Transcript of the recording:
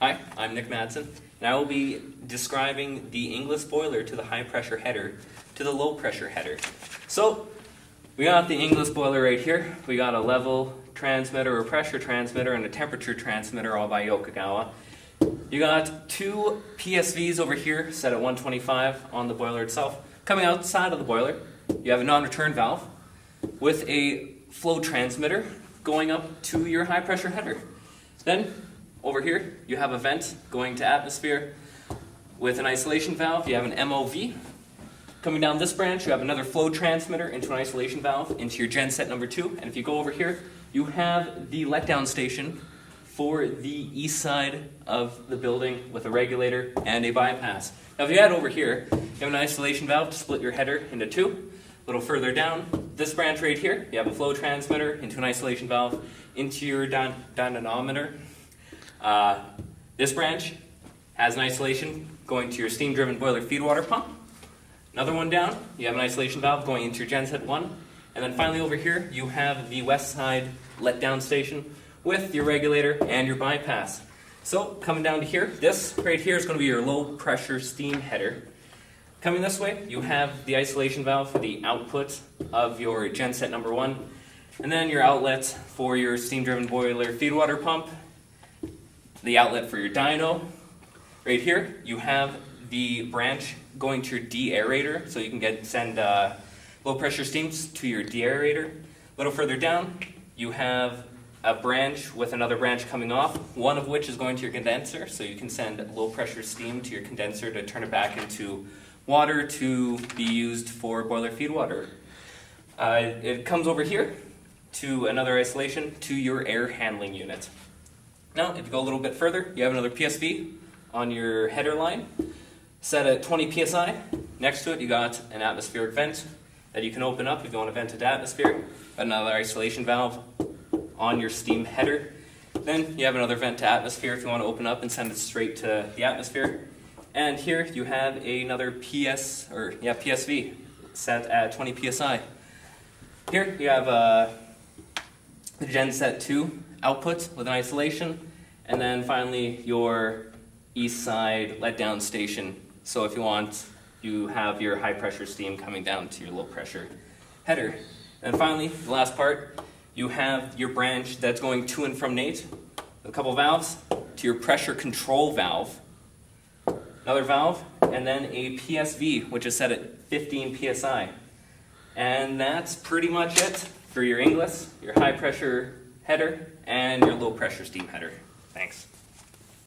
Hi, I'm Nick Madsen, and I will be describing the English boiler to the high pressure header to the low pressure header. So, we got the English boiler right here. We got a level transmitter or pressure transmitter and a temperature transmitter all by Yokogawa. You got two PSVs over here set at 125 on the boiler itself. Coming outside of the boiler, you have a non-return valve with a flow transmitter going up to your high pressure header. Then, over here, you have a vent going to atmosphere with an isolation valve. You have an MOV. Coming down this branch, you have another flow transmitter into an isolation valve into your genset number 2. And if you go over here, you have the letdown station for the east side of the building with a regulator and a bypass. Now, if you head over here, you have an isolation valve to split your header into 2. A little further down, this branch right here, you have a flow transmitter into an isolation valve into your dynamometer. This branch has an isolation going to your steam-driven boiler feed water pump. Another one down, you have an isolation valve going into your genset 1. And then finally over here, you have the west side letdown station with your regulator and your bypass. So coming down to here, this right here is going to be your low pressure steam header. Coming this way, you have the isolation valve for the output of your genset number 1. And then your outlets for your steam-driven boiler feed water pump. The outlet for your dyno. Right here, you have the branch going to your deaerator, so you can send low pressure steams to your deaerator. A little further down, you have a branch with another branch coming off, one of which is going to your condenser, so you can send low pressure steam to your condenser to turn it back into water to be used for boiler feed water. It comes over here to another isolation to your air handling unit. Now, if you go a little bit further, you have another PSV on your header line, set at 20 psi. Next to it, you got an atmospheric vent that you can open up if you want to vent it to atmosphere. Another isolation valve on your steam header. Then you have another vent to atmosphere if you want to open up and send it straight to the atmosphere. And here you have another PSV set at 20 psi. Here you have the genset 2 output with an isolation, and then finally your east side letdown station. So if you want, you have your high pressure steam coming down to your low pressure header. And finally, the last part, you have your branch that's going to and from NATE, with a couple valves, to your pressure control valve, another valve, and then a PSV, which is set at 15 psi. And that's pretty much it for your English, your high pressure header, and your low pressure steam header. Thanks.